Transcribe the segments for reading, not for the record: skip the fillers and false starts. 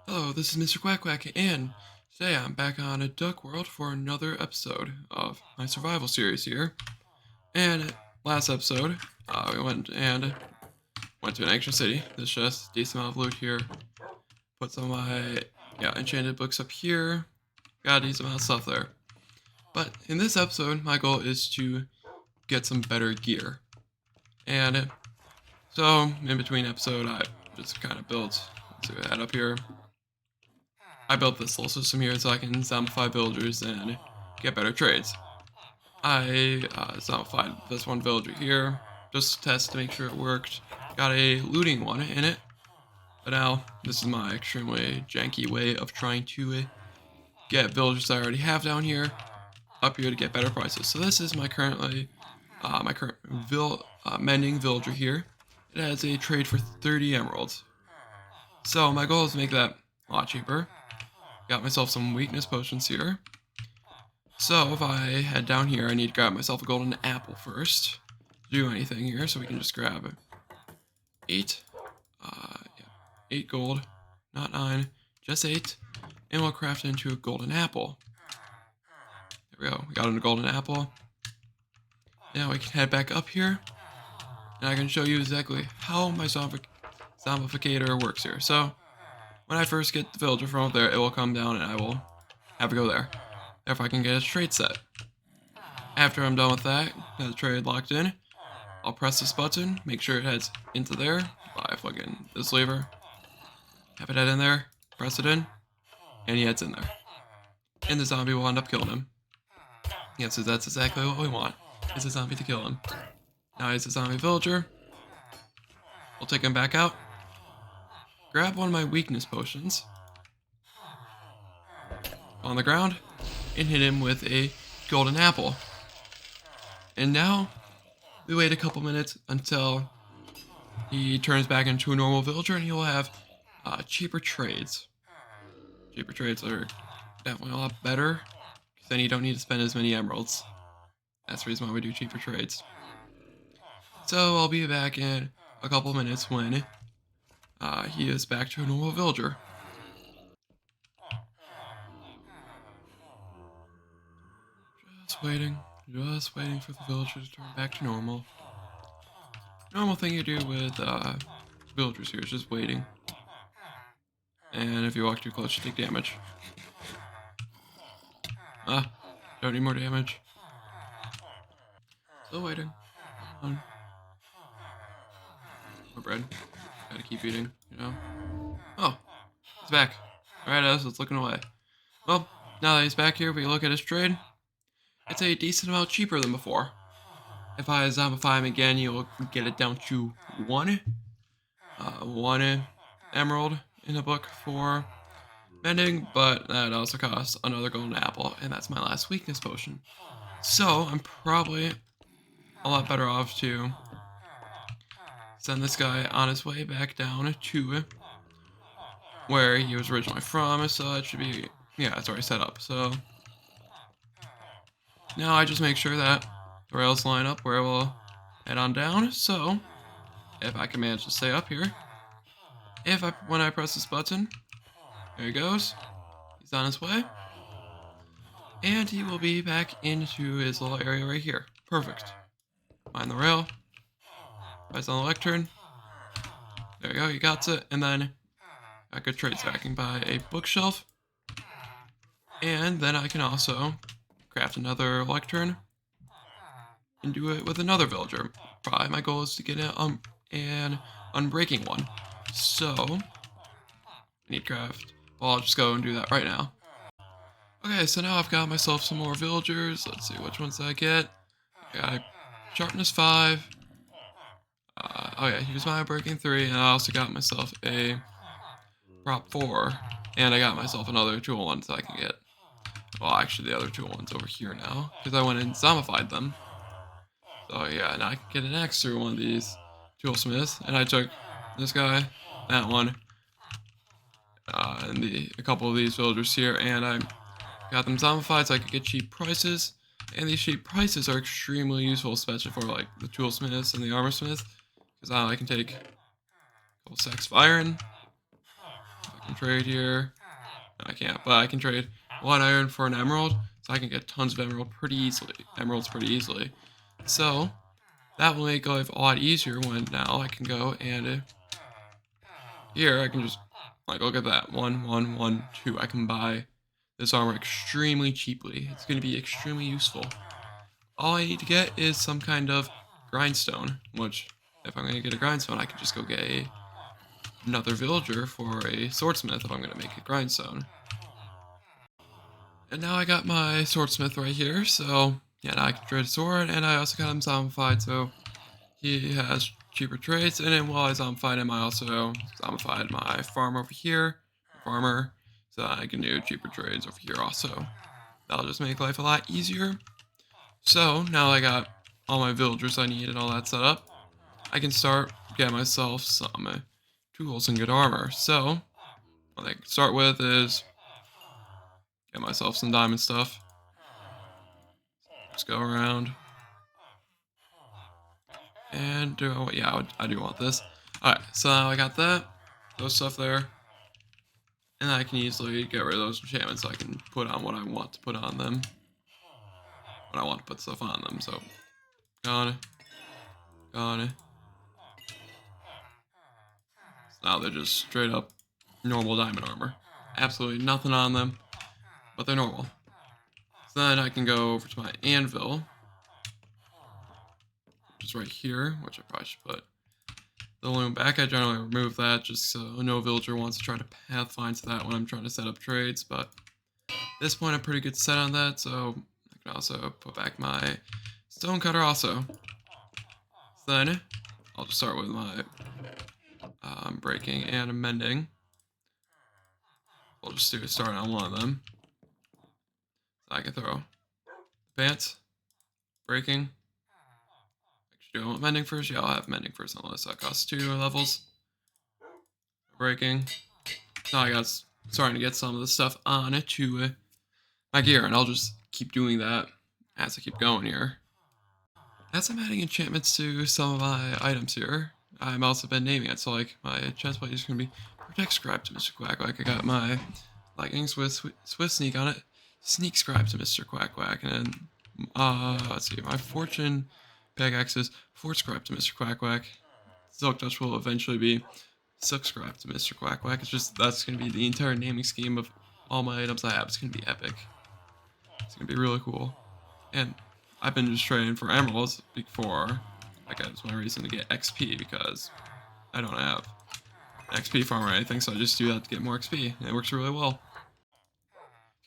Hello, this is MrQuackQuack, and today I'm back on a Duckworld for another episode of my survival series here. And last episode, we went to an ancient city. There's just a decent amount of loot here. Put some of my enchanted books up here. Got a decent amount of stuff there. But in this episode, my goal is to get some better gear. And so in between episode, I just kind of built. Let's see what I had up here. I built this little system here so I can zombify villagers and get better trades. I zombified this one villager here, just to test to make sure it worked. Got a looting one in it, but now this is my extremely janky way of trying to get villagers I already have down here up here to get better prices. So this is my current mending villager here. It has a trade for 30 emeralds. So my goal is to make that a lot cheaper. Got myself some weakness potions here. So if I head down here, I need to grab myself a golden apple first. Do anything here, so we can just grab 8. 8 gold, not 9, just 8. And we'll craft it into a golden apple. There we go, we got a golden apple. Now we can head back up here. And I can show you exactly how my zombificator works here. So when I first get the villager from up there, it will come down and I will have to go there. If I can get a trade set. After I'm done with that, got the trade locked in, I'll press this button, make sure it heads into there by fucking this lever. Have it head in there, press it in, and he heads in there. And the zombie will end up killing him. Yeah, so that's exactly what we want, is a zombie to kill him. Now he's a zombie villager. We'll take him back out. Grab one of my weakness potions on the ground and hit him with a golden apple. And now we wait a couple minutes until he turns back into a normal villager and he will have cheaper trades. Cheaper trades are definitely a lot better because then you don't need to spend as many emeralds. That's the reason why we do cheaper trades. So I'll be back in a couple minutes when he is back to a normal villager. Just waiting for the villager to turn back to normal. Normal thing you do with villagers here is just waiting. And if you walk too close, you take damage. Don't need more damage. Still waiting. Come on. More bread. Gotta keep eating, you know? Oh, he's back. Alright, it's looking away. Well, now that he's back here, we look at his trade. It's a decent amount cheaper than before. If I zombify him again, you'll get it down to 1 emerald in the book for mending, but that also costs another golden apple, and that's my last weakness potion. So I'm probably a lot better off to send this guy on his way back down to where he was originally from, so it should be, yeah, it's already set up, so now I just make sure that the rails line up where we'll head on down, so if I can manage to stay up here, when I press this button, there he goes, he's on his way, and he will be back into his little area right here. Perfect. Find the rail, press on the lectern, there you go, he got it, and then I could trade so I can buy a bookshelf, and then I can also craft another lectern and do it with another villager. Probably my goal is to get an unbreaking one. So I need to craft. Well, I'll just go and do that right now. Okay, so now I've got myself some more villagers. Let's see which ones did I get. I got sharpness 5. Oh yeah, here's my breaking 3, and I also got myself a prop 4, and I got myself another tool one so I can get. Well, actually, the other tool one's over here now because I went and zombified them. So yeah, now I can get an axe through one of these toolsmiths, and I took this guy, that one, and a couple of these villagers here, and I got them zombified so I could get cheap prices. And these cheap prices are extremely useful, especially for like the toolsmiths and the armorsmiths, because I can take a couple sacks of iron, I can trade here. No, I can't, but I can trade 1 iron for an emerald, so I can get tons of emeralds pretty easily. So that will make life a lot easier when now I can go and here I can just like look at that 1 1 1 2. I can buy this armor extremely cheaply. It's going to be extremely useful. All I need to get is some kind of grindstone, which if I'm going to get a grindstone, I can just go get another villager for a swordsmith if I'm going to make a grindstone. And now I got my swordsmith right here, so yeah, now I can trade a sword, and I also got him zombified, so he has cheaper trades. And then while I zombified him, I also zombified my farm over here, so I can do cheaper trades over here also. That'll just make life a lot easier. So now I got all my villagers I need and all that set up. I can start getting myself some tools and good armor. So what I can start with is get myself some diamond stuff. Just go around and do I do want this. Alright, so now I got those stuff there. And I can easily get rid of those enchantments so I can put on what I want to put on them. When I want to put stuff on them, so gone. So now they're just straight up normal diamond armor. Absolutely nothing on them, but they're normal. So then I can go over to my anvil, which is right here, which I probably should put the loom back. I generally remove that just so no villager wants to try to pathfind to that when I'm trying to set up trades, but at this point I'm pretty good set on that, so I can also put back my stone cutter also. So then I'll just start with my breaking and mending. We'll just do a start on one of them. So I can throw pants, breaking. Actually, do I want mending first? Yeah, I'll have mending first unless that costs 2 levels. Breaking. Now I got starting to get some of the stuff on it to my gear, and I'll just keep doing that as I keep going here. As I'm adding enchantments to some of my items here, I've also been naming it. So like my chestplate is going to be Protect Scribe to MrQuackQuack. I got my Lightning Swift Sneak on it. Sneak Scribe to MrQuackQuack. And then, let's see, my Fortune Pickaxe is Fort Scribe to MrQuackQuack. Silk Touch will eventually be Silk Scribe to MrQuackQuack. It's just, that's going to be the entire naming scheme of all my items I have. It's going to be epic. It's going to be really cool. And I've been just trading for emeralds before. Like, that's my reason to get XP, because I don't have an XP farm or anything, so I just do that to get more XP, and it works really well.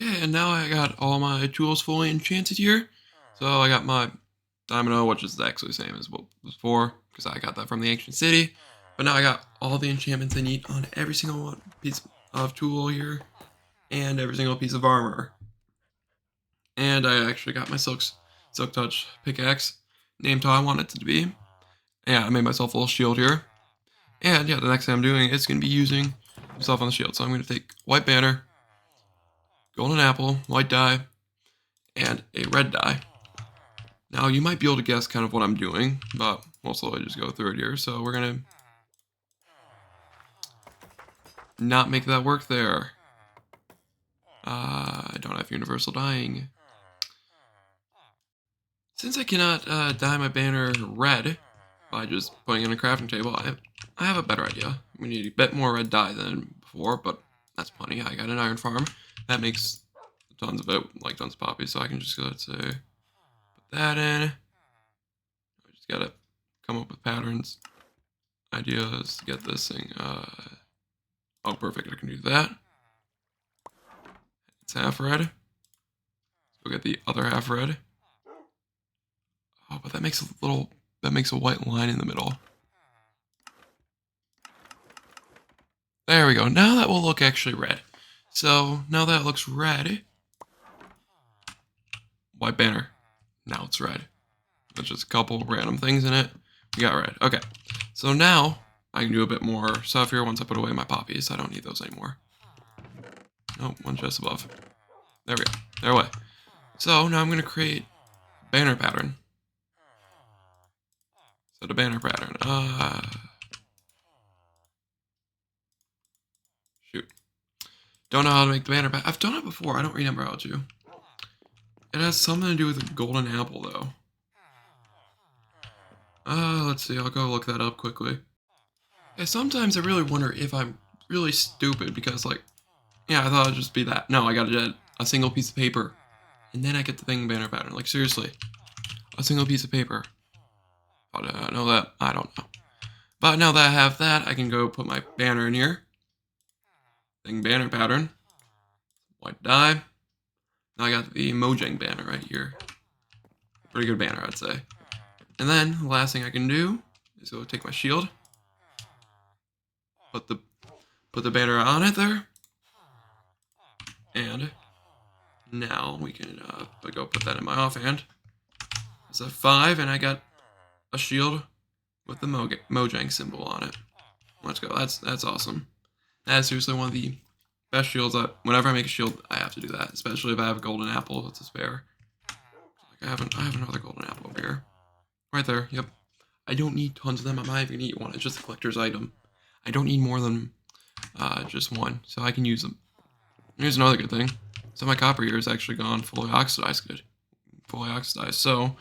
Okay, and now I got all my tools fully enchanted here. So I got my domino, which is actually the same as what was before, because I got that from the ancient city. But now I got all the enchantments I need on every single piece of tool here, and every single piece of armor. And I actually got my Silk Touch pickaxe named how I want it to be. Yeah, I made myself a little shield here. And yeah, the next thing I'm doing is going to be using stuff on the shield. So I'm going to take white banner, golden apple, white dye, and a red dye. Now you might be able to guess kind of what I'm doing, but we'll slowly just go through it here. So we're going to not make that work there. I don't have universal dyeing. Since I cannot dye my banner red by just putting it in a crafting table, I have a better idea. We need a bit more red dye than before, but that's plenty. I got an iron farm. That makes tons of it, like tons of poppies, so I can just go to put that in. I just gotta come up with patterns, ideas to get this thing. Oh, perfect, I can do that. It's half red. Let's go get the other half red. Oh, but that makes a white line in the middle. There we go. Now that will look actually red. So now that it looks red, white banner. Now it's red. There's just a couple random things in it. We got red. Okay. So now I can do a bit more stuff here once I put away my poppies. I don't need those anymore. Nope, one chest above. There we go. They're away. So now I'm going to create banner pattern. So the banner pattern. Shoot. Don't know how to make the banner, but I've done it before. I don't remember how to. It has something to do with a golden apple, though. Let's see. I'll go look that up quickly. Yeah, sometimes I really wonder if I'm really stupid because, like, yeah, I thought it'd just be that. No, I gotta get a single piece of paper, and then I get the thing banner pattern. Like, seriously, a single piece of paper. How do I know that? I don't know. But now that I have that, I can go put my banner in here. Thing banner pattern. White die. Now I got the Mojang banner right here. Pretty good banner, I'd say. And then the last thing I can do is go take my shield, put the banner on it there, and now we can go put that in my offhand. It's a 5, and I got a shield with the Mojang symbol on it. Let's go. That's awesome. That is seriously one of the best shields. Whenever I make a shield, I have to do that, especially if I have a golden apple to spare. Like I have another golden apple over here. Right there, yep. I don't need tons of them. I might even need one. It's just a collector's item. I don't need more than just one, so I can use them. Here's another good thing. So my copper here is actually gone fully oxidized. Good. Fully oxidized. So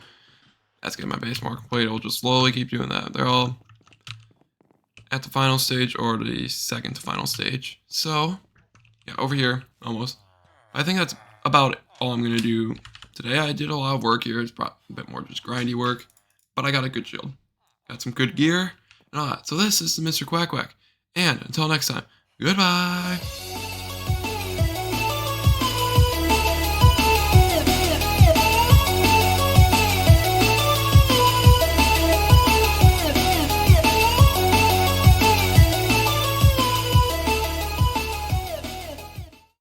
that's getting my base more complete. It'll just slowly keep doing that. They're all at the final stage or the second to final stage. So, yeah, over here, almost. I think that's about all I'm going to do today. I did a lot of work here. It's probably a bit more just grindy work. But I got a good shield. Got some good gear and all that. So this is the MrQuackQuack. And until next time, goodbye.